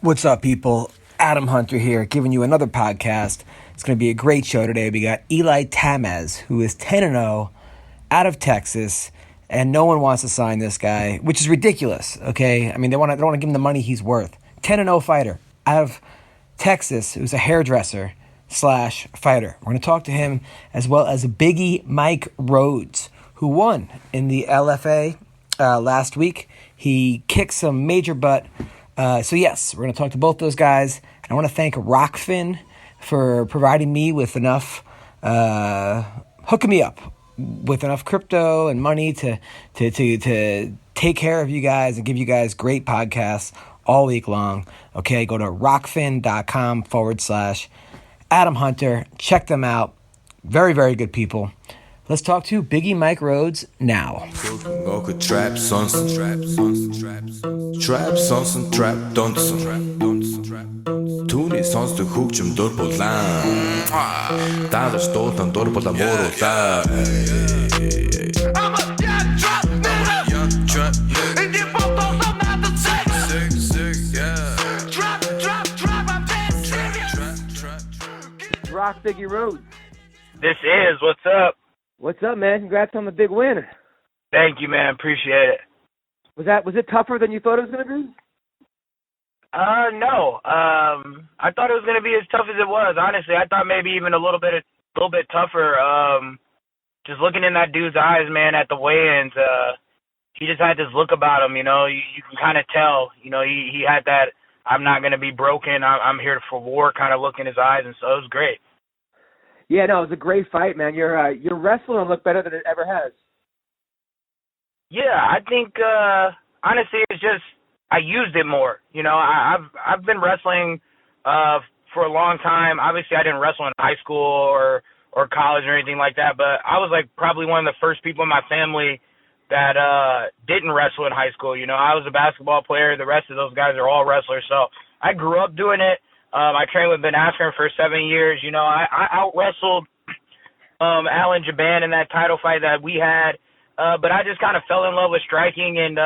What's up, people? Adam Hunter here, giving you another podcast. It's going to be a great show today. We got Eli Tamez, who is 10-0 out of Texas, and no one wants to sign this guy, which is ridiculous, okay? I mean, they don't want to give him the money he's worth. 10-0 fighter out of Texas, who's a hairdresser / fighter. We're going to talk to him as well as Biggie Mike Rhodes, who won in the LFA last week. He kicked some major butt. So yes, we're going to talk to both those guys. And I want to thank Rockfin for providing me with enough, hooking me up with enough crypto and money to take care of you guys and give you guys great podcasts all week long. Okay, go to rockfin.com/Adam Hunter. Check them out. Very, very good people. Let's talk to Biggie Mike Rhodes now. Trap sonsen, trap dansen. Түүний сонсдог хөгжим дур булаан. Даалж дуулан дур булаа мууруулаа. I'm a young trap nigga. And you both don't know not to take it. Trap, I'm dead serious. Rock Biggie Rhodes. This is, what's up? What's up, man? Congrats on the big win. Thank you, man. Appreciate it. Was it tougher than you thought it was going to be? No. I thought it was going to be as tough as it was. Honestly, I thought maybe even a little bit tougher. Just looking in that dude's eyes, man, at the weigh-ins, he just had this look about him. You know, you can kind of tell. You know, he had that I'm not going to be broken. I'm here for war kind of look in his eyes, and so it was great. Yeah, no, it was a great fight, man. Your wrestling looked better than it ever has. Yeah, I think honestly, it's just I used it more. You know, I've been wrestling for a long time. Obviously, I didn't wrestle in high school or college or anything like that, but I was like probably one of the first people in my family that didn't wrestle in high school. You know, I was a basketball player. The rest of those guys are all wrestlers. So I grew up doing it. I trained with Ben Askren for 7 years. You know, I out-wrestled Alan Jaban in that title fight that we had. But I just kind of fell in love with striking and,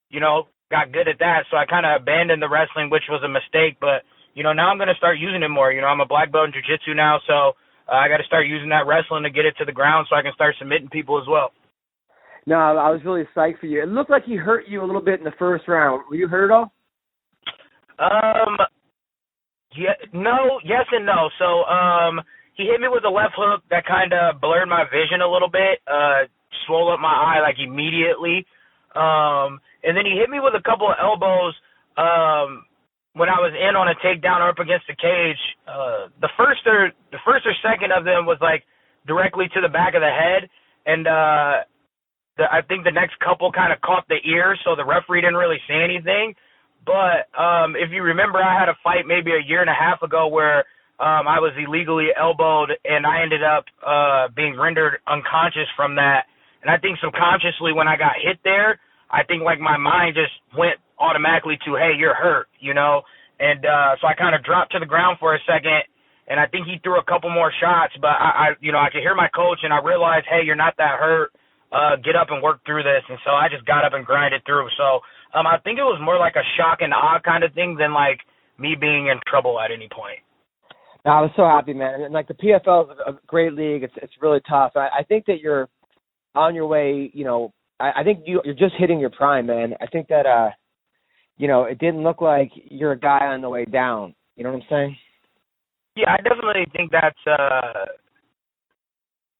you know, got good at that. So I kind of abandoned the wrestling, which was a mistake. But, you know, now I'm going to start using it more. You know, I'm a black belt in jiu-jitsu now, so I got to start using that wrestling to get it to the ground so I can start submitting people as well. No, I was really psyched for you. It looked like he hurt you a little bit in the first round. Were you hurt at all? Yeah, no, yes and no. So he hit me with a left hook that kind of blurred my vision a little bit, swole up my eye like immediately. And then he hit me with a couple of elbows when I was in on a takedown or up against the cage. The first or second of them was like directly to the back of the head, and I think the next couple kind of caught the ear, so the referee didn't really say anything. But if you remember, I had a fight maybe a year and a half ago where I was illegally elbowed, and I ended up being rendered unconscious from that. And I think subconsciously when I got hit there, I think like my mind just went automatically to, hey, you're hurt, you know. And so I kind of dropped to the ground for a second, and I think he threw a couple more shots. But I could hear my coach, and I realized, hey, you're not that hurt. Get up and work through this. And so I just got up and grinded through. So I think it was more like a shock and awe kind of thing than like me being in trouble at any point. No, I was so happy, man. And like the PFL is a great league. It's really tough. I think that you're on your way. You know, I think you're just hitting your prime, man. I think that you know, it didn't look like you're a guy on the way down. You know what I'm saying? Yeah, I definitely think that's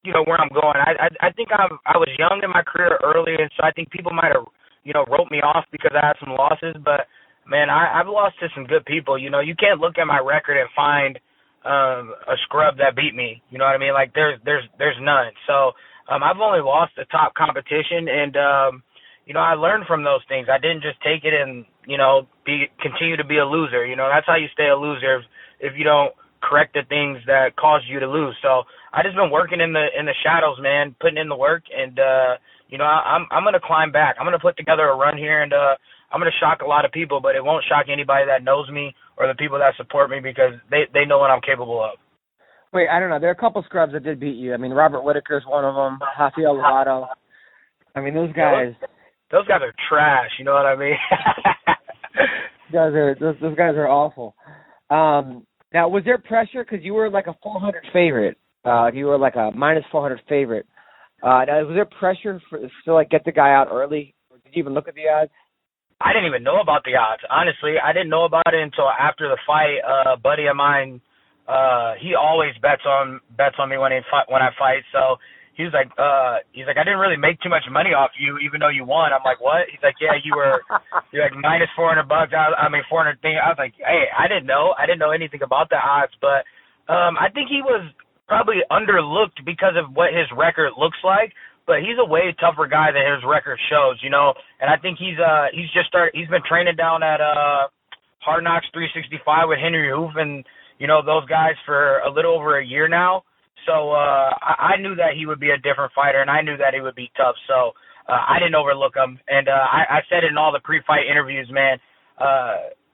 you know, where I'm going. I think I was young in my career early, and so I think people might have, you know, wrote me off because I had some losses. But, man, I've lost to some good people. You know, you can't look at my record and find a scrub that beat me. You know what I mean? Like, there's none. So I've only lost the top competition, and, you know, I learned from those things. I didn't just take it and, you know, continue to be a loser. You know, that's how you stay a loser if you don't correct the things that caused you to lose. So I just been working in the shadows, man, putting in the work, and you know, I'm gonna climb back. I'm gonna put together a run here, and I'm gonna shock a lot of people, but it won't shock anybody that knows me or the people that support me because they know what I'm capable of. Wait, I don't know. There are a couple scrubs that did beat you. I mean, Robert Whitaker's one of them. Rafael Lovato. I mean, those guys. Those guys are trash. You know what I mean? those guys are awful. Now, was there pressure because you were like a 400 favorite? You were like a minus 400 favorite. Now, was there pressure to like get the guy out early? Or did you even look at the odds? I didn't even know about the odds. Honestly, I didn't know about it until after the fight. A buddy of mine, he always bets on me when I fight. So he was like, I didn't really make too much money off you, even though you won. I'm like, what? He's like, yeah, you're like minus $400. 400 thing. I was like, hey, I didn't know anything about the odds, but I think he was probably underlooked because of what his record looks like. But he's a way tougher guy than his record shows, you know. And I think he's been training down at Hard Knocks 365 with Henry Hoof and, you know, those guys for a little over a year now. So I knew that he would be a different fighter, and I knew that he would be tough. So I didn't overlook him. And I said it in all the pre-fight interviews, man.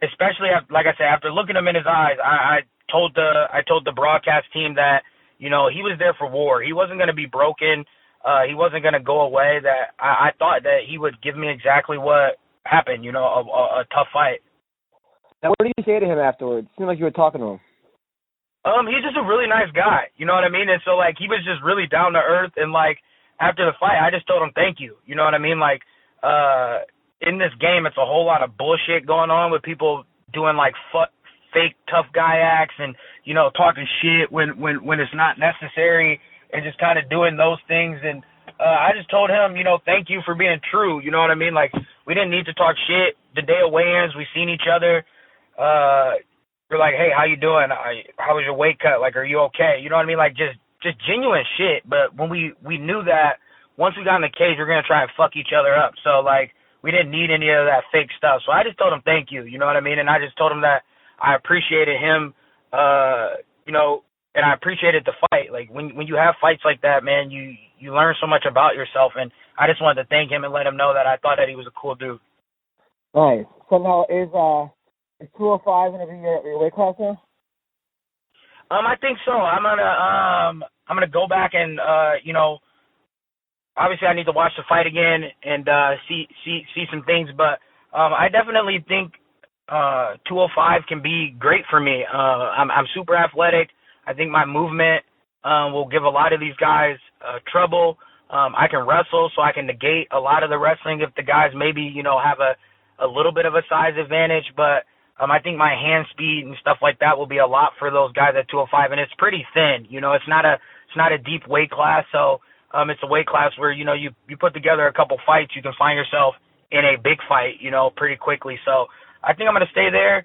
Especially like I said, after looking him in his eyes, I told the broadcast team that, you know, he was there for war. He wasn't going to be broken. He wasn't going to go away. That I thought that he would give me exactly what happened, you know, a tough fight. Now, what did you say to him afterwards? It seemed like you were talking to him. He's just a really nice guy, you know what I mean? And so, like, he was just really down to earth, and, like, after the fight, I just told him thank you, you know what I mean? Like, in this game, it's a whole lot of bullshit going on with people doing, like, fake tough guy acts and, you know, talking shit when it's not necessary and just kind of doing those things. And I just told him, you know, thank you for being true, you know what I mean? Like, we didn't need to talk shit. The day of weigh-ins, we seen each other. We're like, hey, how you doing? How was your weight cut? Like, are you okay? You know what I mean? Like, just genuine shit. But when we knew that once we got in the cage, we're going to try and fuck each other up. So, like, we didn't need any of that fake stuff. So I just told him thank you, you know what I mean? And I just told him that I appreciated him, you know, and I appreciated the fight. Like, when you have fights like that, man, you learn so much about yourself. And I just wanted to thank him and let him know that I thought that he was a cool dude. Nice. So now is 205 going to be your weight class now? I think so. I'm gonna go back and you know, obviously I need to watch the fight again and see some things, but I definitely think 205 can be great for me. I'm super athletic. I think my movement will give a lot of these guys trouble. I can wrestle, so I can negate a lot of the wrestling if the guys maybe, you know, have a little bit of a size advantage, but I think my hand speed and stuff like that will be a lot for those guys at 205, and it's pretty thin. You know, it's not a deep weight class, so it's a weight class where, you know, you put together a couple fights, you can find yourself in a big fight, you know, pretty quickly. So I think I'm going to stay there,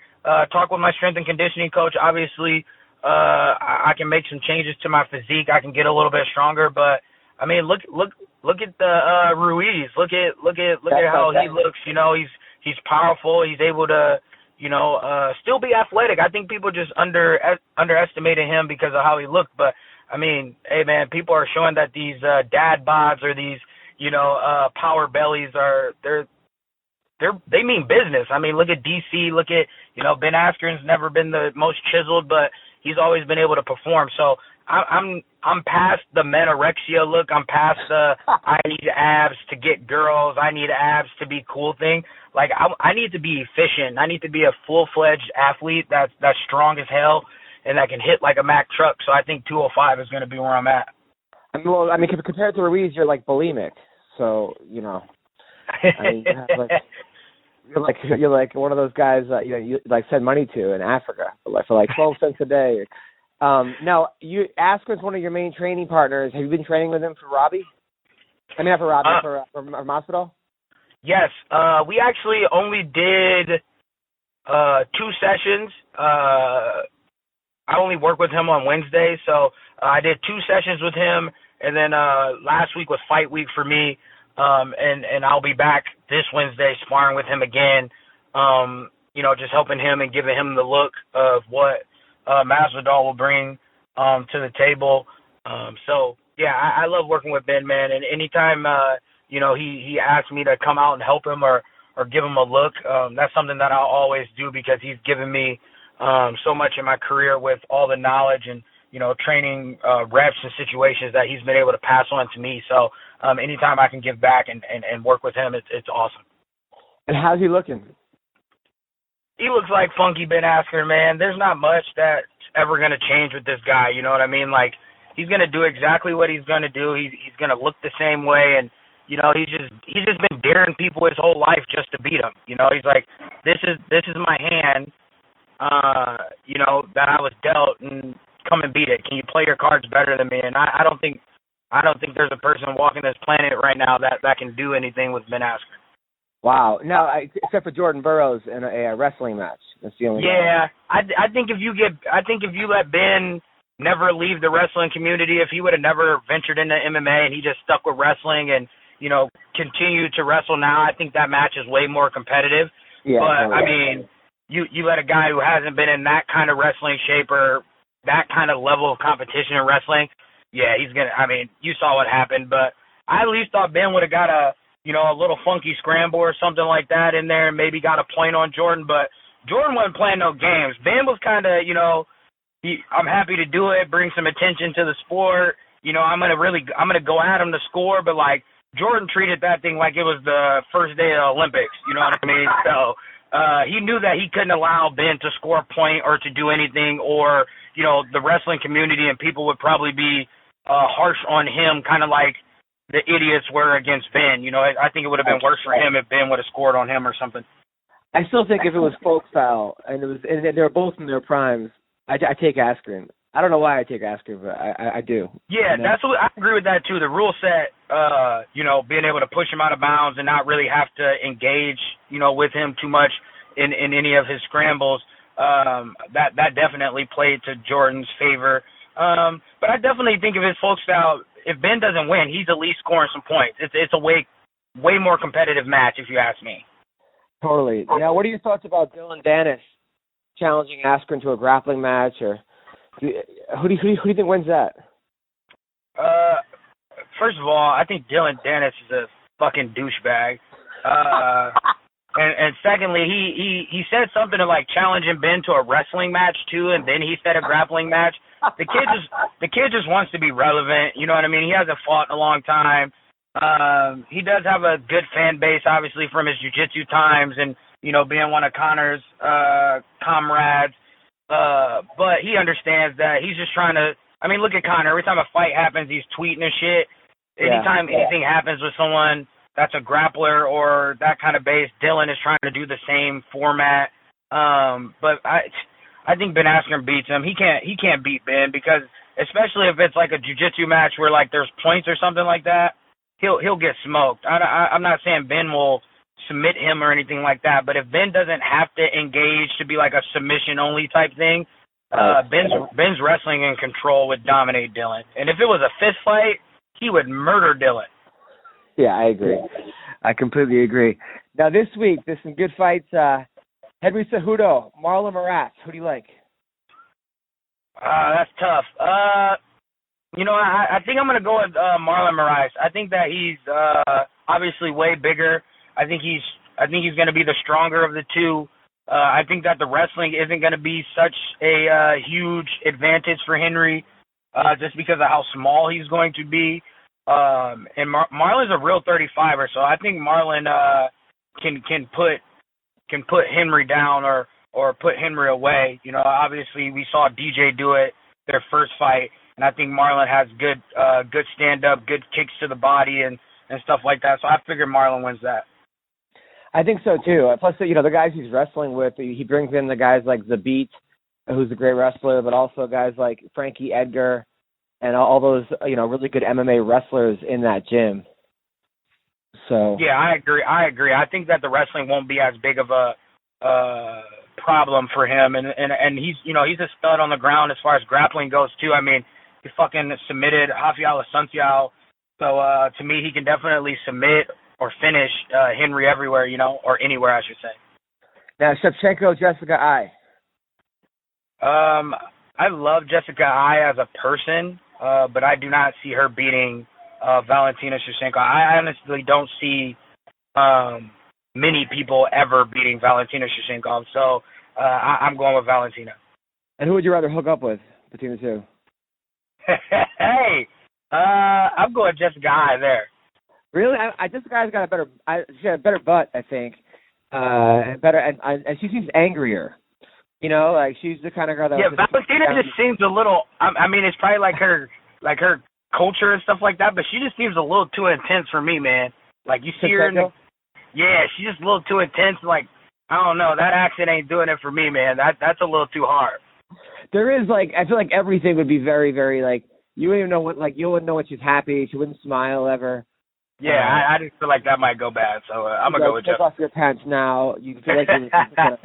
talk with my strength and conditioning coach. Obviously, I can make some changes to my physique. I can get a little bit stronger, but I mean, look at the Ruiz. Look at how he looks. You know, he's powerful. He's able to, you know, still be athletic. I think people just underestimated him because of how he looked. But I mean, hey man, people are showing that these dad bods or these, you know, power bellies they mean business. I mean, look at DC. Look at, you know, Ben Askren's never been the most chiseled, but he's always been able to perform. So I'm past the menorexia look. I'm past the I need abs to get girls. I need abs to be cool thing. Like I need to be efficient. I need to be a full-fledged athlete that's strong as hell and that can hit like a Mack truck. So I think 205 is going to be where I'm at. I mean, compared to Ruiz, you're like bulimic. So, you know, I mean, you're like one of those guys that, you know, you like send money to in Africa for like 12 cents a day. Now, Askren's one of your main training partners. Have you been training with him for Robbie? I mean, not for Robbie, for Masvidal? Yes. We actually only did 2 sessions. I only work with him on Wednesday, so I did 2 sessions with him, and then last week was fight week for me, and I'll be back this Wednesday sparring with him again, you know, just helping him and giving him the look of what Masvidal will bring to the table. So, yeah, I love working with Ben, man, and anytime, you know, he asked me to come out and help him or give him a look, that's something that I'll always do because he's given me so much in my career with all the knowledge and, you know, training reps and situations that he's been able to pass on to me. So anytime I can give back and work with him, it's awesome. And how's he looking? he looks like Funky Ben Askren, man. There's not much that's ever gonna change with this guy. You know what I mean? Like, he's gonna do exactly what he's gonna do. He's gonna look the same way, and you know, he's just been daring people his whole life just to beat him. You know, he's like, this is my hand, you know, that I was dealt, and come and beat it. Can you play your cards better than me? And I don't think there's a person walking this planet right now that can do anything with Ben Askren. Wow. No, except for Jordan Burroughs in a wrestling match. That's the only. Yeah, I think if you let Ben never leave the wrestling community, if he would have never ventured into MMA and he just stuck with wrestling and, you know, continued to wrestle now, I think that match is way more competitive. Yeah. But totally. I mean, you let a guy who hasn't been in that kind of wrestling shape or that kind of level of competition in wrestling, yeah, he's gonna. I mean, you saw what happened, but I at least thought Ben would have got a little funky scramble or something like that in there and maybe got a point on Jordan, but Jordan wasn't playing no games. Ben was kind of, you know, I'm happy to do it, bring some attention to the sport. You know, I'm gonna go at him to score, but like Jordan treated that thing like it was the first day of the Olympics. You know what I mean? So he knew that he couldn't allow Ben to score a point or to do anything, or you know, the wrestling community and people would probably be harsh on him, kind of like the idiots were against Ben. You know, I think it would have been worse for him if Ben would have scored on him or something. I still think if it was folk style and they were both in their primes, I take Askren. I don't know why I take Askren, but I do. Yeah, you know? that's what I agree with that too. The rule set, you know, being able to push him out of bounds and not really have to engage, you know, with him too much in any of his scrambles. That definitely played to Jordan's favor. But I definitely think of his folk style, if Ben doesn't win, he's at least scoring some points. It's a way more competitive match, if you ask me. Totally. Now, what are your thoughts about Dylan Dennis challenging Askren to a grappling match, or who do you think wins that? First of all, I think Dylan Dennis is a fucking douchebag. And secondly, he said something to like challenging Ben to a wrestling match too, and then he said a grappling match. The kid just wants to be relevant. You know what I mean? He hasn't fought in a long time. He does have a good fan base, obviously, from his jiu-jitsu times and, you know, being one of Conor's comrades. But he understands that he's just trying to, I mean, look at Conor. Every time a fight happens, he's tweeting and shit. Anytime anything happens with someone that's a grappler or that kind of base, Dylan is trying to do the same format. But I think Ben Askren beats him. He can't beat Ben because, especially if it's like a jiu-jitsu match where like there's points or something like that, he'll get smoked. I'm not saying Ben will submit him or anything like that, but if Ben doesn't have to engage to be like a submission only type thing, Ben's wrestling and control would dominate Dylan. And if it was a fist fight, he would murder Dylan. Yeah, I agree. I completely agree. Now this week, there's some good fights. Henry Cejudo, Marlon Moraes. Who do you like? That's tough. You know, I think I'm gonna go with Marlon Moraes. I think that he's obviously way bigger. I think he's gonna be the stronger of the two. I think that the wrestling isn't gonna be such a huge advantage for Henry, just because of how small he's going to be. And Marlon's a real 35er, so I think Marlon can put Henry down or put Henry away. You know, obviously we saw DJ do it their first fight, and I think Marlon has good stand up, good kicks to the body and stuff like that. So I figure Marlon wins that. I think so too. Plus, you know, the guys he's wrestling with, he brings in the guys like Zabit, who's a great wrestler, but also guys like Frankie Edgar and all those, you know, really good MMA wrestlers in that gym. So yeah, I agree. I think that the wrestling won't be as big of a problem for him, and he's, you know, he's a stud on the ground as far as grappling goes too. I mean, he fucking submitted Rafael Asunciao, so to me, he can definitely submit or finish Henry everywhere, you know, or anywhere, I should say. Now, Shevchenko, Jessica Ai. I love Jessica Ai as a person, but I do not see her beating Valentina Shevchenko. I honestly don't see many people ever beating Valentina Shevchenko, so I'm going with Valentina. And who would you rather hook up with between the two? Hey, I'm going Jessica Ai there. Really? Jessica Ai's got she got a better butt, I think. better, and she seems angrier. You know, like she's the kind of girl that. Yeah, Valentina just seems a little. I mean, it's probably like her culture and stuff like that, but she just seems a little too intense for me, man. Like you see her, yeah, she's just a little too intense. Like I don't know, that accent ain't doing it for me, man. That's a little too hard. There is I feel like everything would be very, very you wouldn't even know you wouldn't know when she's happy. She wouldn't smile ever. Yeah, I just feel like that might go bad, so I'm gonna go with Take off your pants now. You feel like you're kind of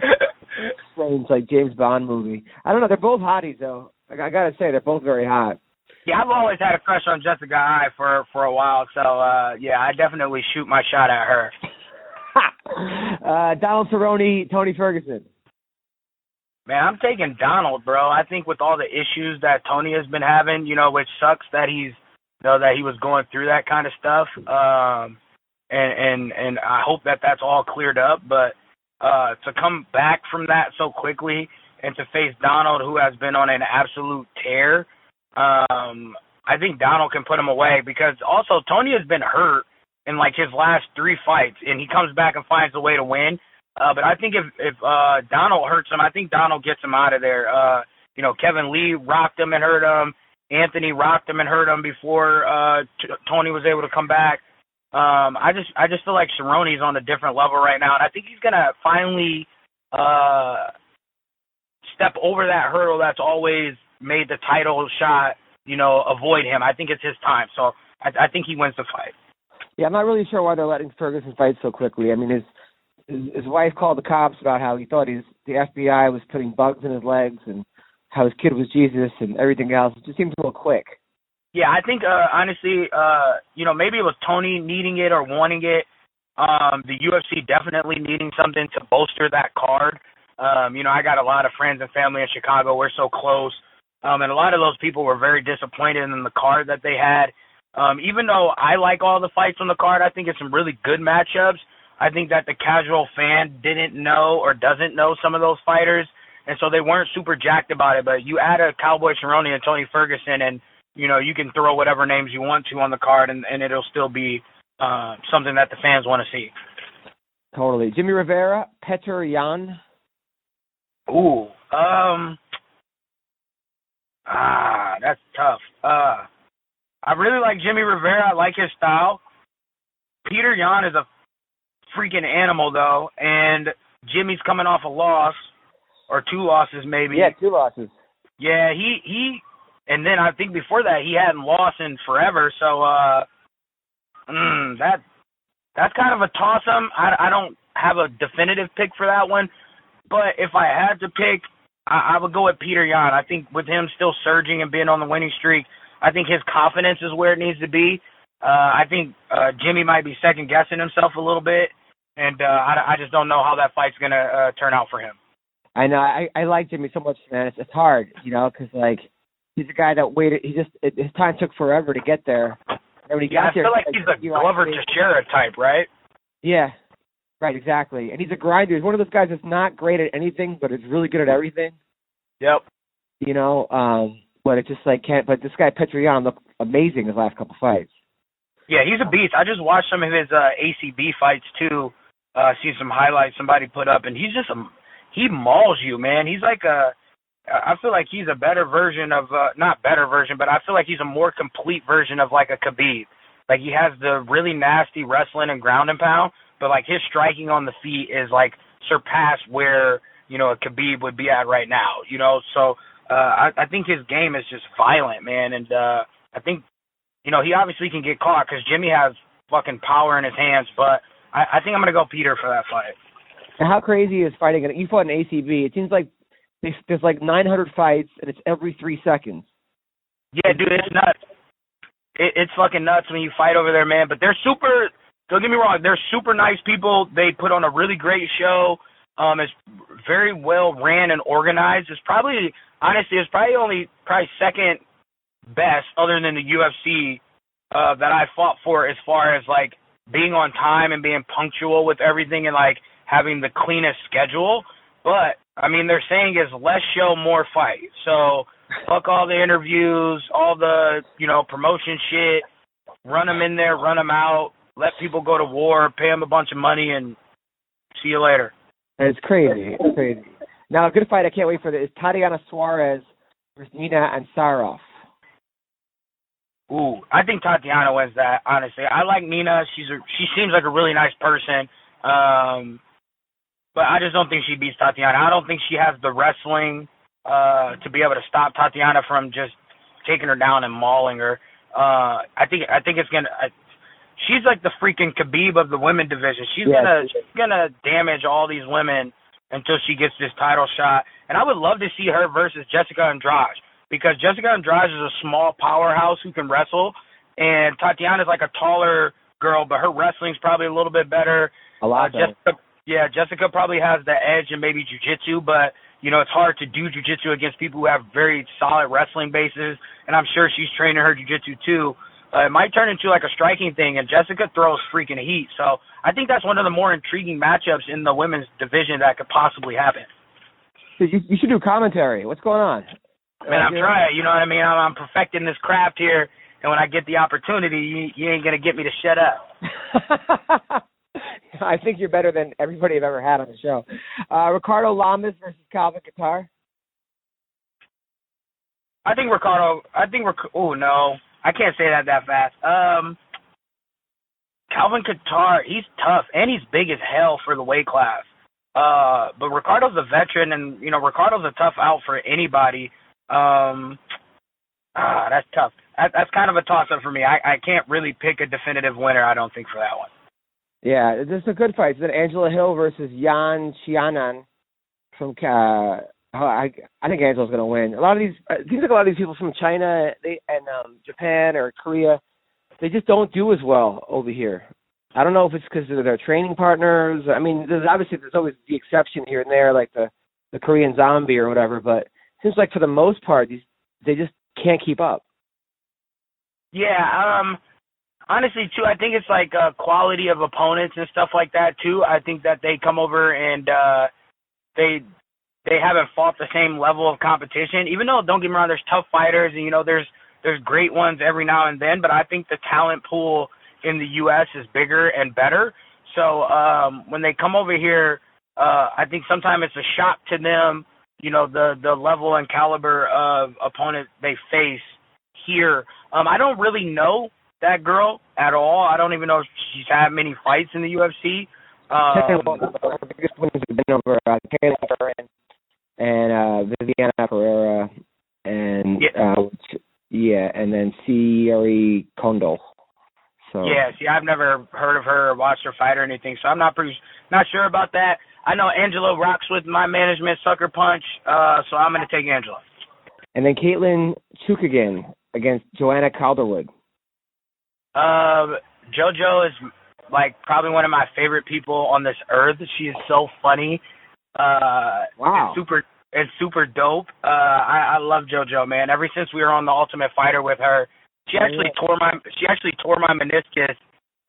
strange, like James Bond movie. I don't know. They're both hotties, though. Like, I gotta say, they're both very hot. Yeah, I've always had a crush on Jessica Ai for a while, so yeah, I definitely shoot my shot at her. Donald Cerrone, Tony Ferguson. Man, I'm taking Donald, bro. I think with all the issues that Tony has been having, which sucks that that he was going through that kind of stuff. And I hope that that's all cleared up. But to come back from that so quickly and to face Donald, who has been on an absolute tear, I think Donald can put him away because also Tony has been hurt in like his last 3 fights, and he comes back and finds a way to win. But I think if Donald hurts him, I think Donald gets him out of there. Kevin Lee rocked him and hurt him. Anthony rocked him and hurt him before Tony was able to come back. I just feel like Cerrone's on a different level right now, and I think he's gonna finally step over that hurdle that's always made the title shot, avoid him. I think it's his time, so I think he wins the fight. Yeah, I'm not really sure why they're letting Ferguson fight so quickly. I mean, his wife called the cops about how he thought the FBI was putting bugs in his legs and how his kid was Jesus and everything else. It just seems a little quick. Yeah, I think, honestly, maybe it was Tony needing it or wanting it. The UFC definitely needing something to bolster that card. I got a lot of friends and family in Chicago. We're so close. And a lot of those people were very disappointed in the card that they had. Even though I like all the fights on the card, I think it's some really good matchups. I think that the casual fan didn't know or doesn't know some of those fighters, and so they weren't super jacked about it. But you add a Cowboy Cerrone and Tony Ferguson, and you can throw whatever names you want to on the card, and it'll still be something that the fans want to see. Totally. Jimmy Rivera, Petr Yan. Ooh, that's tough. I really like Jimmy Rivera. I like his style. Petr Yan is a freaking animal, though, and Jimmy's coming off a loss, or 2 losses maybe. Yeah, 2 losses. Yeah, he and then I think before that he hadn't lost in forever, so that's kind of a toss-em. I don't have a definitive pick for that one, but if I had to pick, I would go with Petr Yan. I think with him still surging and being on the winning streak, I think his confidence is where it needs to be. I think Jimmy might be second-guessing himself a little bit, and I just don't know how that fight's going to turn out for him. I know. I like Jimmy so much, man. It's hard, because, he's a guy that waited. His time took forever to get there. And when he got there, I feel like he's a Glover Teixeira type, right? Yeah, right, exactly. And he's a grinder. He's one of those guys that's not great at anything, but is really good at everything. Yep. But it's just can't. But this guy Petr Yan looked amazing his last couple fights. Yeah, he's a beast. I just watched some of his ACB fights too. Seen some highlights somebody put up, and he's just he mauls you, man. He's I feel like he's a better version of not better version, but I feel like he's a more complete version of like a Khabib. Like he has the really nasty wrestling and ground and pound, but his striking on the feet is surpassed where a Khabib would be at right now. So I think his game is just violent, man, and I think. He obviously can get caught because Jimmy has fucking power in his hands, but I think I'm going to go Peter for that fight. And how crazy is fighting? You fought in ACB. It seems like there's 900 fights, and it's every 3 seconds. Yeah, dude, it's nuts. It's fucking nuts when you fight over there, man. But they're super, don't get me wrong, they're super nice people. They put on a really great show. It's very well ran and organized. It's probably second best other than the UFC that I fought for as far as being on time and being punctual with everything and having the cleanest schedule. But I mean, they're saying is less show, more fight. So fuck all the interviews, all the promotion shit. Run them in there, run them out. Let people go to war, pay them a bunch of money, and See you later. It's crazy. It's crazy. Now, a good fight I can't wait for is Tatiana Suarez versus Nina Ansaroff. Ooh, I think Tatiana wins that, honestly. I like Nina. She seems like a really nice person. But I just don't think she beats Tatiana. I don't think she has the wrestling to be able to stop Tatiana from just taking her down and mauling her. I think it's gonna. She's like the freaking Khabib of the women division. She's gonna damage all these women until she gets this title shot. And I would love to see her versus Jessica Andrade, because Jessica Andrade is a small powerhouse who can wrestle, and Tatiana's like a taller girl, but her wrestling's probably a little bit better. A lot better. Jessica probably has the edge in maybe jiu-jitsu, but, you know, it's hard to do jiu-jitsu against people who have very solid wrestling bases, and I'm sure she's training her jiu-jitsu too. It might turn into like a striking thing, and Jessica throws freaking heat. So I think that's one of the more intriguing matchups in the women's division that could possibly happen. You should do commentary. What's going on? Man, I'm trying. You know what I mean? I'm perfecting this craft here, and when I get the opportunity, you ain't going to get me to shut up. I think you're better than everybody I've ever had on the show. Ricardo Lamas versus Calvin Kattar. Oh, no. I can't say that fast. Calvin Kattar, he's tough, and he's big as hell for the weight class. But Ricardo's a veteran, and, you know, Ricardo's a tough out for anybody. That's tough. That's kind of a toss-up for me. I can't really pick a definitive winner, I don't think, for that one. Yeah, this is a good fight. It's then Angela Hill versus Yan Xiaonan from I think Angela's going to win. It seems like a lot of these people from China and Japan or Korea, they just don't do as well over here. I don't know if it's because of their training partners. I mean, there's always the exception here and there, like the Korean Zombie or whatever, but it seems like for the most part, they just can't keep up. Yeah, honestly, too, I think it's like quality of opponents and stuff like that, too. I think that they come over and they haven't fought the same level of competition, even though, don't get me wrong, there's tough fighters and, you know, there's great ones every now and then, but I think the talent pool in the U.S. is bigger and better. So when they come over here, I think sometimes it's a shock to them, you know, the level and caliber of opponent they face here. I don't really know that girl at all. I don't even know if she's had many fights in the UFC. The biggest wins have been over Taylor and Viviana Pereira and and then Sierra Kondo. So yeah, see, I've never heard of her or watched her fight or anything, so I'm not sure about that. I know Angela rocks with my management, Sucker Punch, so I'm going to take Angela. And then Caitlin Chukagian against Joanna Calderwood. JoJo is like probably one of my favorite people on this earth. She is so funny. Wow. And super dope. I love JoJo, man. Ever since we were on The Ultimate Fighter with her, she actually tore my meniscus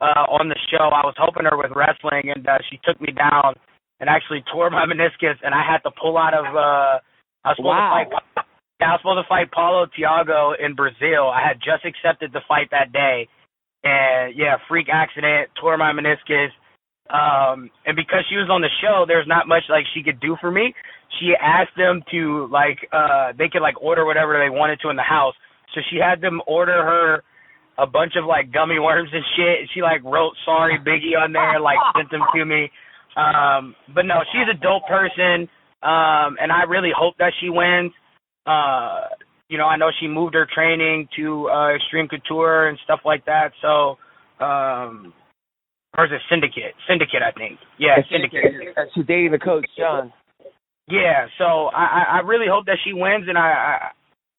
on the show. I was helping her with wrestling, and she took me down and actually tore my meniscus, and I had to pull out of. I was supposed to fight Paulo Thiago in Brazil. I had just accepted the fight that day, and freak accident, tore my meniscus. And because she was on the show, there's not much like she could do for me. She asked them to they could order whatever they wanted to in the house. So she had them order her a bunch of gummy worms and shit. She wrote "Sorry Biggie" on there, sent them to me. But no, she's a dope person. And I really hope that she wins. You know, I know she moved her training to Extreme Couture and stuff like that. So, or is it Syndicate? Syndicate, I think. Yeah, Syndicate. She's dating the coach, John. Yeah, so I really hope that she wins, and I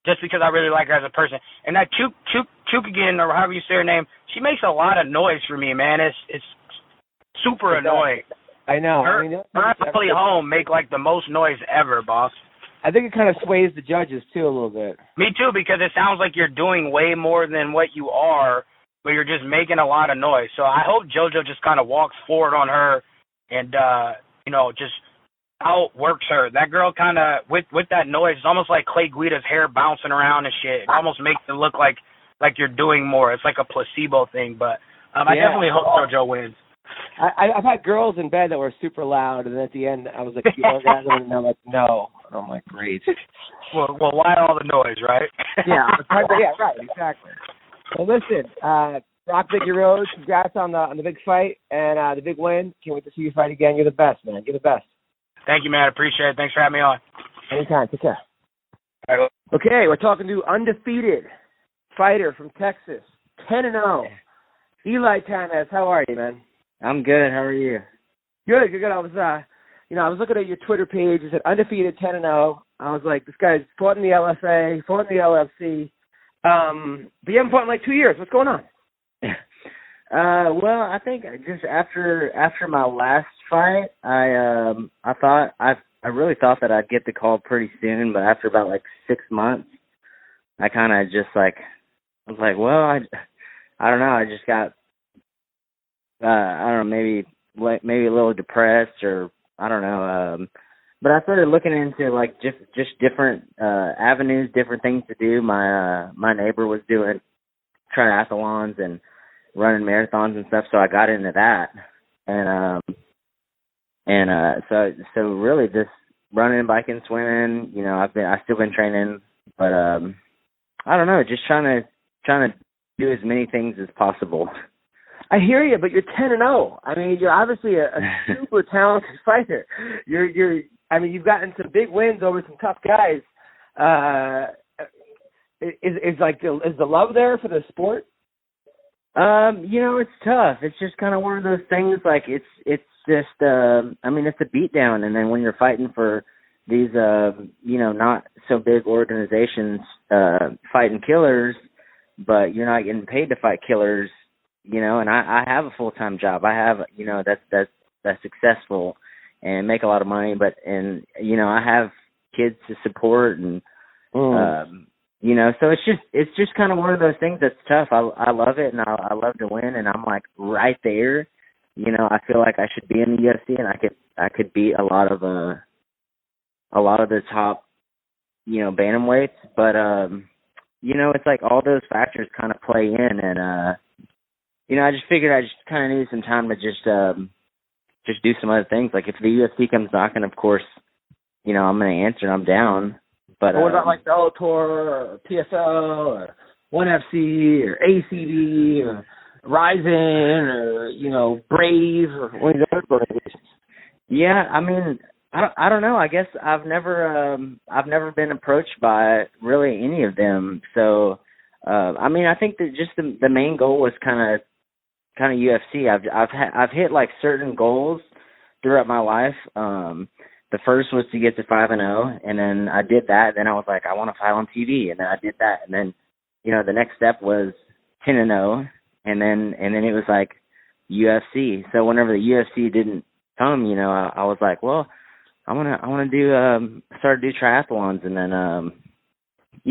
just because I really like her as a person. And that Chukagian, or however you say her name, she makes a lot of noise for me, man. It's super annoying. I know. Her and Holly Holm make the most noise ever, boss. I think it kind of sways the judges, too, a little bit. Me, too, because it sounds like you're doing way more than what you are, but you're just making a lot of noise. So I hope JoJo just kind of walks forward on her and, you know, just outworks her. That girl kind of, with that noise, it's almost like Clay Guida's hair bouncing around and shit. It almost makes it look like you're doing more. It's like a placebo thing, but I definitely hope JoJo wins. I've had girls in bed that were super loud, and then at the end I was like, you orgasm, and they're like, no. And I'm like, great. Well, why all the noise, right? Yeah, right, exactly. Well, listen, Rock Biggie Rhodes, congrats on the big fight and the big win. Can't wait to see you fight again. You're the best, man. You're the best. Thank you, man. Appreciate it. Thanks for having me on. Anytime. Take care. All right. Okay, we're talking to undefeated fighter from Texas, 10-0, Eli Tamez. How are you, man? I'm good. How are you? Good. I was, I was looking at your Twitter page. It said undefeated 10-0. I was like, this guy's fought in the LFA, fought in the LFC. But you haven't fought in like 2 years. What's going on? Well, I think just after my last fight, I really thought that I'd get the call pretty soon, but after about like 6 months, I kind of just like, I was like, well, I don't know. I just got, I don't know, maybe a little depressed, or I don't know. But I started looking into like just different avenues, different things to do. My neighbor was doing triathlons and running marathons and stuff, so I got into that. So really just running, biking, swimming. You know, I've still been training, but I don't know, just trying to do as many things as possible. I hear you, but you're 10-0. I mean, you're obviously a super talented fighter. You've gotten some big wins over some tough guys. Is the love there for the sport? It's tough. It's just kind of one of those things. Like it's just, it's a beatdown, and then when you're fighting for these, not so big organizations, fighting killers, but you're not getting paid to fight killers. And I have a full-time job. I have, that's successful and make a lot of money, I have kids to support and, so it's just kind of one of those things that's tough. I love it, and I love to win, and I'm like right there. I feel like I should be in the UFC, and I could beat a lot of the top, bantamweights, but, it's like all those factors kind of play in, and, I just figured I just kind of needed some time to just do some other things. Like if the UFC comes knocking, of course, I'm going to answer and I'm down. But what about like Bellator or PFL or ONE FC or ACD or Ryzen or, Brave or one of those organizations? Yeah, I don't know. I guess I've never been approached by really any of them. So, I think that just the main goal was kind of UFC. I've hit like certain goals throughout my life. The first was to get to 5-0, and then I did that. Then I was like, I want to fight on TV, and then I did that. And then, the next step was 10-0, and then it was like UFC. So whenever the UFC didn't come, I was like, well, I want to start to do triathlons, and then,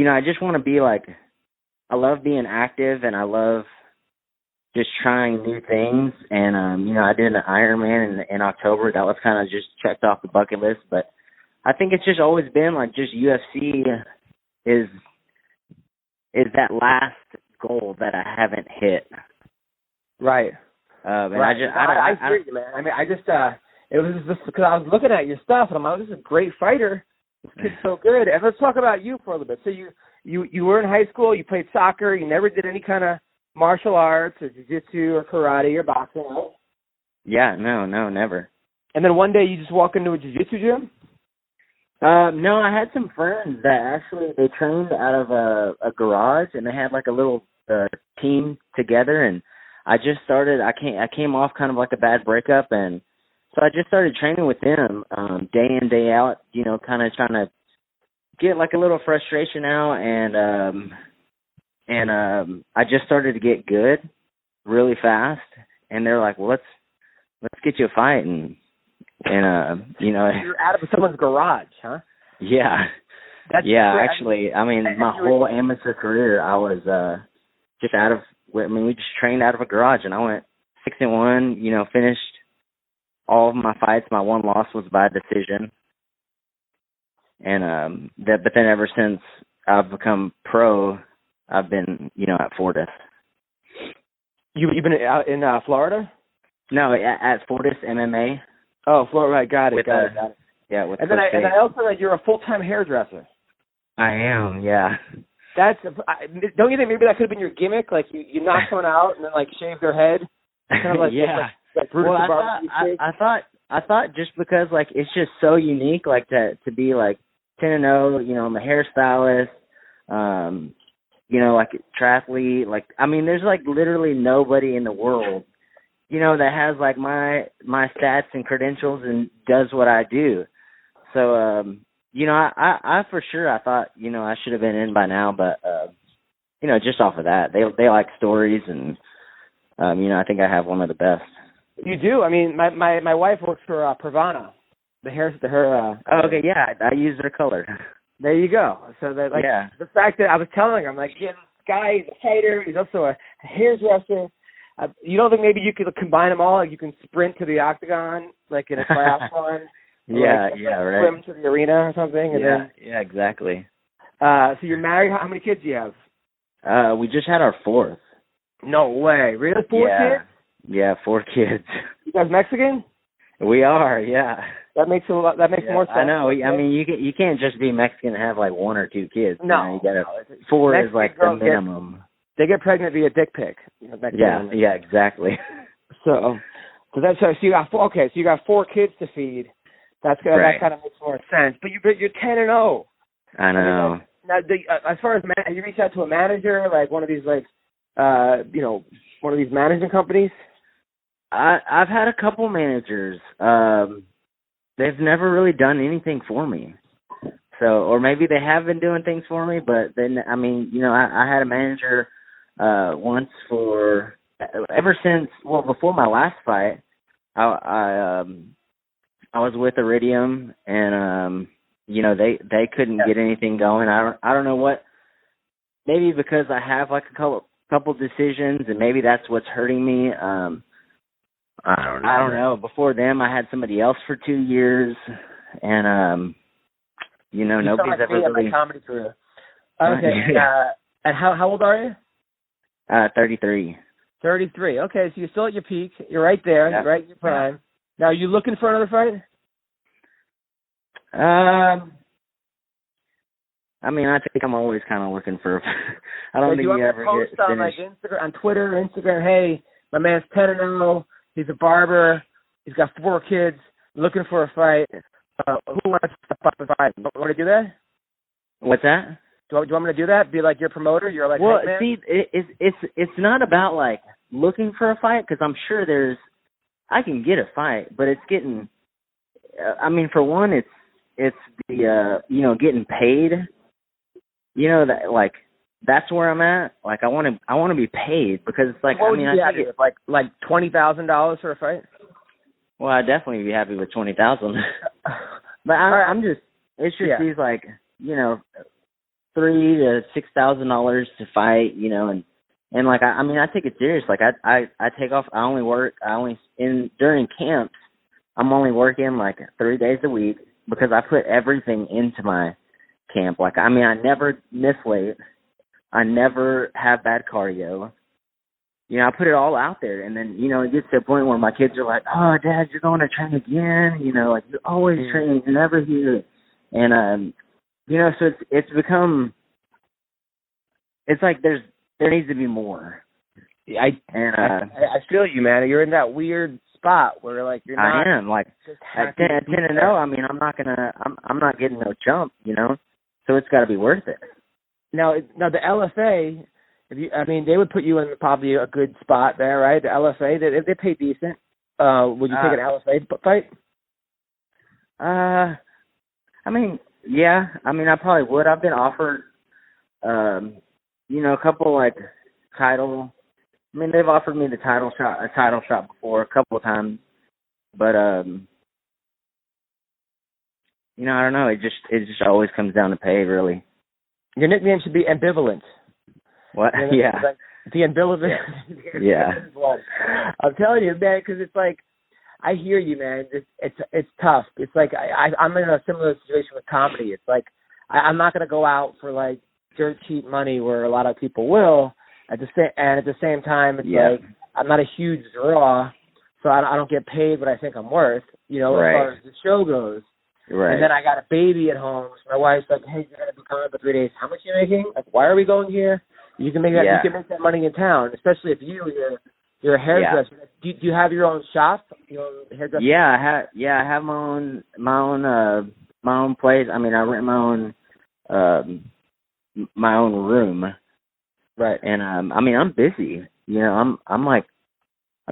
I just want to be like, I love being active, and I love just trying new things. And, I did an Ironman in October. That was kind of just checked off the bucket list. But I think it's just always been like just UFC is that last goal that I haven't hit. Right. And right. I hear you, man. It was just because I was looking at your stuff, and I'm like, this is a great fighter. This kid's so good. And let's talk about you for a little bit. So you were in high school, you played soccer, you never did any kind of martial arts or jiu-jitsu or karate or boxing, right? Yeah, no, never. And then one day you just walk into a jiu-jitsu gym? No, I had some friends that actually, they trained out of a garage, and they had like a little team together, and I just started, I came off kind of like a bad breakup, and so I just started training with them day in, day out, kind of trying to get like a little frustration out, and I just started to get good really fast, and they're like, well, let's get you a fight, and you're out of someone's garage, huh? Yeah. Actually, my whole amateur career, I was just out of, we just trained out of a garage, and I went 6-1, finished all of my fights. My one loss was by decision. And but then ever since I've become pro, I've been, at Fortis. You've been out in Florida? No, at Fortis MMA. Oh, Florida, right, got it. Yeah, with and then I also read you're a full-time hairdresser. I am, yeah. Don't you think maybe that could have been your gimmick? Like you knock someone out and then like shave their head, kind of like yeah. Like Brutus I thought just because like it's just so unique, like to be like 10-0. You know, I'm a hairstylist. You know, like triathlete. Like I mean, there's like literally nobody in the world, you know, that has like my stats and credentials and does what I do. So, you know, I for sure, I thought, you know, I should have been in by now, but, you know, just off of that, they like stories and, you know, I think I have one of the best. You do? I mean, my wife works for Pravana, Oh, okay, yeah, I use their color. There you go. So that, like, yeah. The fact that I was telling her, I'm like, yeah, this guy, he's a fighter, he's also a hairdresser. You don't think maybe you could combine them all? Like you can sprint to the octagon, like in a triathlon? Yeah, like, right. Swim to the arena or something? And yeah, exactly. So you're married? How many kids do you have? We just had our 4th. No way. Really? 4 kids? Yeah, 4 kids. You guys Mexican? We are, yeah. That makes more sense. I know. I mean, you can't just be Mexican and have like 1 or 2 kids. No. You gotta, 4 Mexican is like the minimum. They get pregnant via dick pic. Yeah, exactly. So you got 4. Okay, so you got 4 kids to feed. That kind of makes more sense. But you're 10-0. I know. Now, as far as have you reached out to a manager, like one of these, like, you know, one of these management companies? I've had a couple managers. They've never really done anything for me. So, or maybe they have been doing things for me, but then, I mean, you know, I had a manager once for ever since, well, before my last fight, I was with Iridium, and you know, they couldn't get anything going. I don't know what. Maybe because I have like a couple decisions, and maybe that's what's hurting me. I don't know. Before them, I had somebody else for 2 years, and you know, nobody's ever really. My comedy career. Okay. And how old are you? 33. 33. Okay, so you're still at your peak. You're right there. Yeah. Right in your prime. Now, are you looking for another fight? I mean, I think I'm always kind of looking for. I don't think you ever post get on like Instagram, on Twitter, Instagram. Hey, my man's 10-0. He's a barber. He's got 4 kids. Looking for a fight. Who wants to step up and fight? You want to do that? What's that? Do you want me to do that? Be like your promoter? You're like, well, hey, see, it's not about like looking for a fight, because I'm sure I can get a fight, but it's getting. I mean, for one, it's the you know, getting paid. You know, that like that's where I'm at. Like I want to be paid, because it's like, what I mean, would you I be think happy with? Like $20,000 for a fight? Well, I'd definitely be happy with $20,000. But I'm just, it's just these like, you know, $3,000 to $6,000 to fight, you know, and like I mean, I take it serious. Like I take off. During camps, I'm only working like 3 days a week, because I put everything into my camp. Like, I mean, I never miss weight. I never have bad cardio. You know, I put it all out there, and then, you know, it gets to a point where my kids are like, "Oh, Dad, you're going to train again? You know, like, you're always training, you're never here." And you know, so it's become, it's like there needs to be more. I feel you, man. You're in that weird spot where like you're not. I am like at 10-0. I mean, I'm not getting no jump, you know. So it's got to be worth it. Now the LFA, they would put you in probably a good spot there, right? The LFA, they pay decent. Would you take an LFA fight? I mean, yeah. I mean, I probably would. I've been offered, you know, a couple like title. I mean, they've offered me a title shot before a couple of times, but you know, I don't know. It just always comes down to pay, really. Your nickname should be Ambivalent. What? You know, yeah. like the ambivalent. Yeah. I'm telling you, man, because it's like, I hear you, man. It's tough. It's like I'm in a similar situation with comedy. It's like I'm not going to go out for like dirt cheap money where a lot of people will. At the same time, it's like I'm not a huge draw. so I don't get paid what I think I'm worth, you know, as far as the show goes. Right. And then I got a baby at home. So my wife's like, hey, you're going to be gone for 3 days. How much are you making? Like, why are we going here? You can make that. You can make that money in town, especially if you're a hairdresser. Do you have your own shop? Your own hairdresser? Yeah, I have my own place. I mean, I rent my own room. Right. And I mean, I'm busy. You know, I'm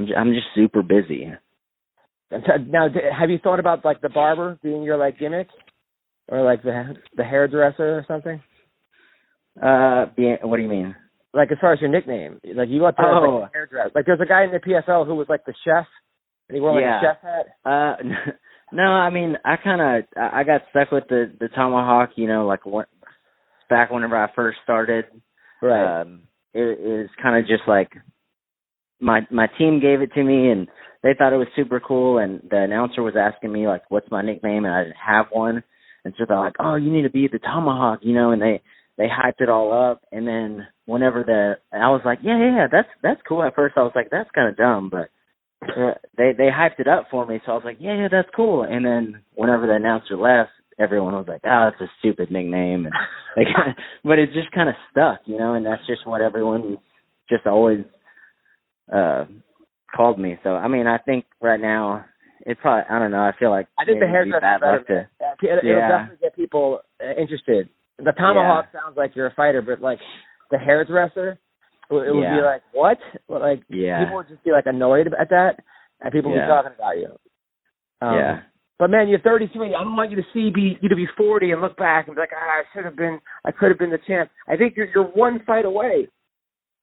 just super busy. Now, have you thought about like the barber being your like gimmick, or like the hairdresser or something? What do you mean? Like as far as your nickname, like you got to like, hairdresser. Like there's a guy in the PFL who was like the chef, and he wore like a chef hat. No, I mean I got stuck with the tomahawk. You know, like back whenever I first started. Right. It is kind of just like my team gave it to me, and they thought it was super cool. And the announcer was asking me like, "What's my nickname?" And I didn't have one, and so they're like, "Oh, you need to be the tomahawk," you know. And they hyped it all up. And then whenever I was like, yeah, that's cool. At first I was like, that's kind of dumb, but they hyped it up for me. So I was like, yeah, that's cool. And then whenever the announcer left, everyone was like, oh, that's a stupid nickname. And but it just kind of stuck, you know, and that's just what everyone just always called me. So, I mean, I think right now it's probably, I don't know, I feel like I think the hairdresser is better. It'll definitely get people interested. The tomahawk sounds like you're a fighter, but like the hairdresser, it would be like, what? Like people would just be like annoyed at that, and people would be talking about you. But man, you're 33. I don't want you to be 40 and look back and be like, I could have been the champ. I think you're one fight away.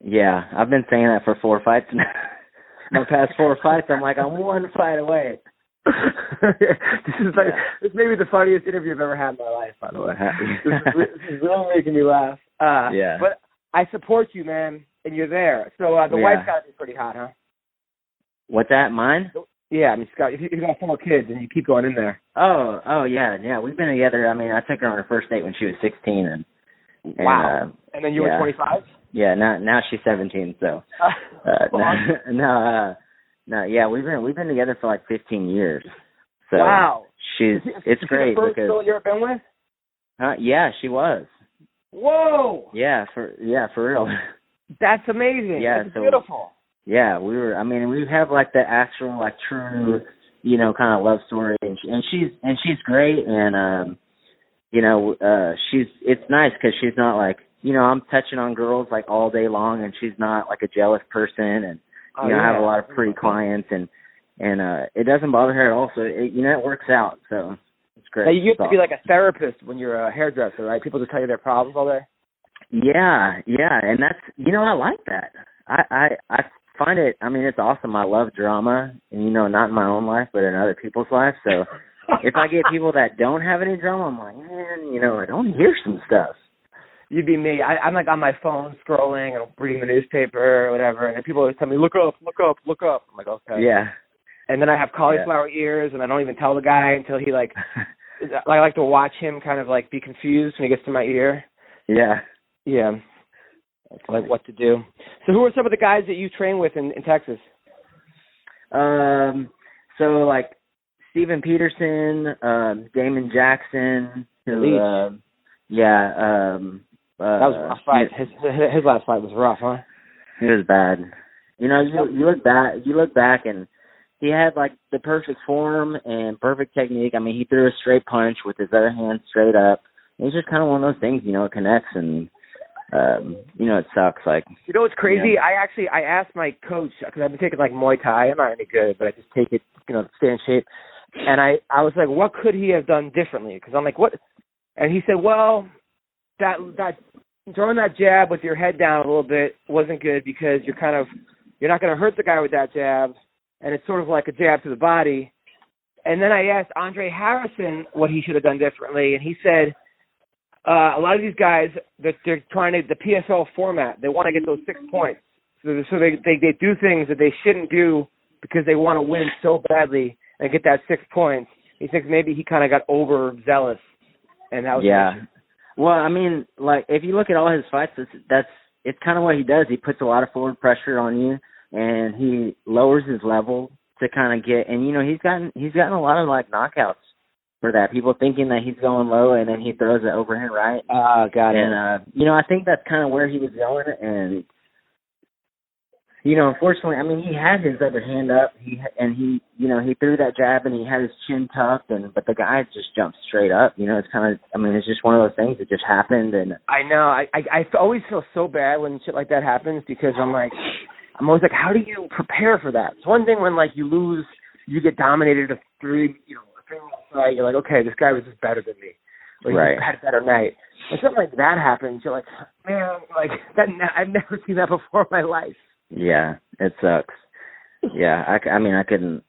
Yeah, I've been saying that for 4 fights now. My past 4 fights, I'm like, I'm one fight away. This may be the funniest interview I've ever had in my life, by the way. This is really making me laugh. But I support you, man, and you're there. So the wife's got to be pretty hot, huh? What's that, mine? Yeah, I mean, Scott, if you got 4 kids and you keep going in there. Oh, yeah. We've been together. I mean, I took her on her first date when she was 16, wow. And then you were 25? Yeah, now she's 17. So No, yeah, we've been together for like 15 years. So wow, it's great. The first girl you ever been with? Yeah, she was. Whoa. Yeah, for real. That's amazing. Yeah, that's beautiful. Yeah, we have like the actual like true, you know, kind of love story, and she's great, and it's nice because she's not like, you know, I'm touching on girls like all day long, and she's not like a jealous person, and I have a lot of pretty clients, and it doesn't bother her at all. So it works out. So it's great. Now, you used to be like a therapist when you're a hairdresser, right? People just tell you their problems all day. Yeah, and that's, you know, I like that. I find it. I mean, it's awesome. I love drama, and you know, not in my own life, but in other people's lives. So if I get people that don't have any drama, I'm like, man, you know, I don't hear some stuff. You'd be me. I'm like on my phone scrolling and reading the newspaper or whatever, and people always tell me, look up. I'm like, okay. Yeah. And then I have cauliflower ears, and I don't even tell the guy until he like. I like to watch him kind of like be confused when he gets to my ear. Yeah. Yeah. Like what to do. So who are some of the guys that you train with in Texas? So like Steven Peterson, Damon Jackson, who, that was a rough fight. His last fight was rough, huh? It was bad. You know, you look back, and he had like the perfect form and perfect technique. I mean, he threw a straight punch with his other hand straight up. It's just kind of one of those things, you know, it connects, and you know, it sucks. Like, you know what's crazy? Yeah. I asked my coach, because I've been taking like Muay Thai. I'm not any good, but I just take it, you know, to stay in shape. And I was like, what could he have done differently? Because I'm like, what? And he said, well, that throwing that jab with your head down a little bit wasn't good, because you're not going to hurt the guy with that jab, and it's sort of like a jab to the body. And then I asked Andre Harrison what he should have done differently, and he said a lot of these guys that they're trying to, the PFL format, they want to get those 6 points, so they do things that they shouldn't do because they want to win so badly and get that 6 points. He thinks maybe he kind of got overzealous, and that was an issue. Well, I mean, like, if you look at all his fights, it's kind of what he does. He puts a lot of forward pressure on you, and he lowers his level to kind of get, and he's gotten a lot of like knockouts for that. People thinking that he's going low and then he throws it overhand right. Got it. And I think that's kind of where he was going. And unfortunately, I mean, he had his other hand up. He threw that jab and he had his chin tucked, but the guy just jumped straight up. It's kind of, I mean, it's just one of those things that just happened. And I know. I always feel so bad when shit like that happens because I'm always like, how do you prepare for that? It's one thing when like you lose, you get dominated a three fight. You're like, okay, this guy was just better than me. Or he right. had a better night. When something like that happens, you're like, man, like that. I've never seen that before in my life. Yeah, it sucks. Yeah, I mean, I couldn't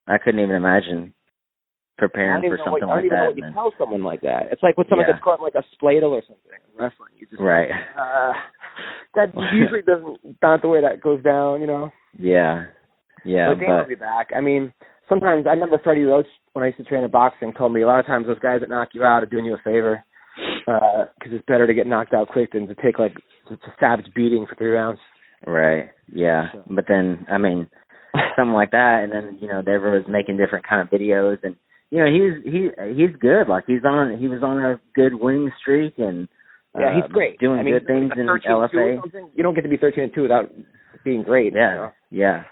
even imagine preparing for something like that. I don't even know what you tell someone like that. It's like when someone gets caught in like a spladle or something in wrestling. You just right. That usually not the way that goes down, Yeah. But Dan will be back. I mean, sometimes I remember Freddie Roach when I used to train in boxing told me a lot of times those guys that knock you out are doing you a favor because it's better to get knocked out quick than to take like a savage beating for 3 rounds. Right. Yeah. So. But then, I mean, something like that, and then they was making different kind of videos, and he's good. Like he was on a good winning streak, and yeah, he's great. Doing good things in LFA. You don't get to be 13-2 without being great. Yeah. Yeah.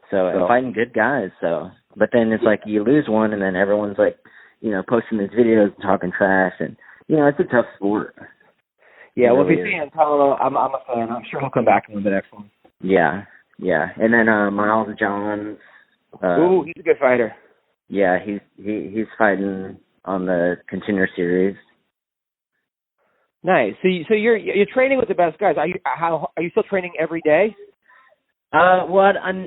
So and fighting good guys. So, but then it's like you lose one, and then everyone's like, posting these videos and talking trash, and it's a tough sport. Yeah, well, if you see him, tell him I'm a fan. I'm sure he'll come back and win the next one. Yeah, yeah. And then Miles Johns. Ooh, he's a good fighter. Yeah, he's fighting on the Contender Series. Nice. So you're training with the best guys. Are you still training every day? I'm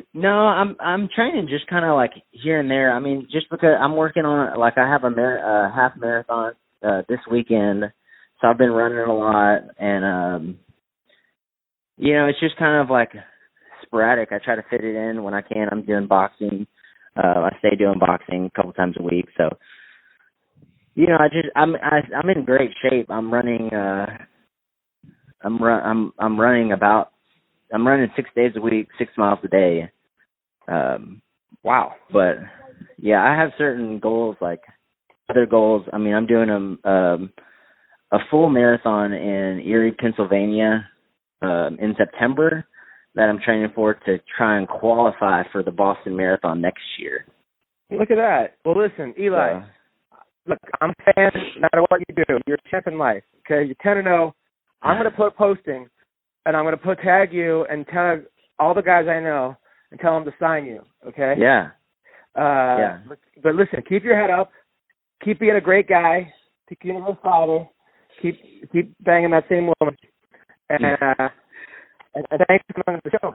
training just kind of like here and there. I mean, just because I'm working on like I have a half marathon this weekend. So I've been running a lot, and it's just kind of like sporadic. I try to fit it in when I can. I'm doing boxing. I stay doing boxing a couple times a week. So, I'm in great shape. I'm running. I'm running 6 days a week, 6 miles a day. Wow. But yeah, I have certain goals, like other goals. I mean, I'm doing a full marathon in Erie, Pennsylvania, in September that I'm training for to try and qualify for the Boston Marathon next year. Look at that. Well, listen, Eli, look, I'm a fan no matter what you do. You're a champ in life, okay? You're 10-0. I'm going to put posting, and I'm going to tag you and tag all the guys I know and tell them to sign you, okay? Yeah. But listen, keep your head up. Keep being a great guy. Keep being a good father. Keep banging that same woman. And thanks for coming on the show.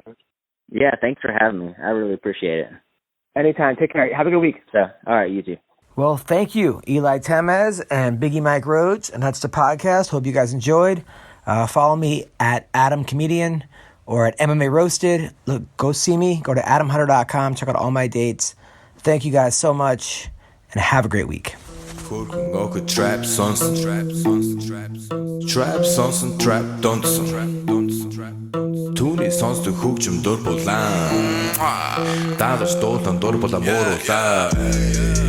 Yeah, thanks for having me. I really appreciate it. Anytime. Take care. Have a good week. So, all right, you too. Well, thank you, Eli Tamez and Biggie Mike Rhodes. And that's the podcast. Hope you guys enjoyed. Follow me at Adam Comedian or at MMA Roasted. Look, go see me. Go to adamhunter.com. Check out all my dates. Thank you guys so much, and have a great week. Trap sonsen, trap sonsen, trap donsen. Түүний сонсдог хөгжим дур булаан. Даалж дуулан дур булаа мууруулаа.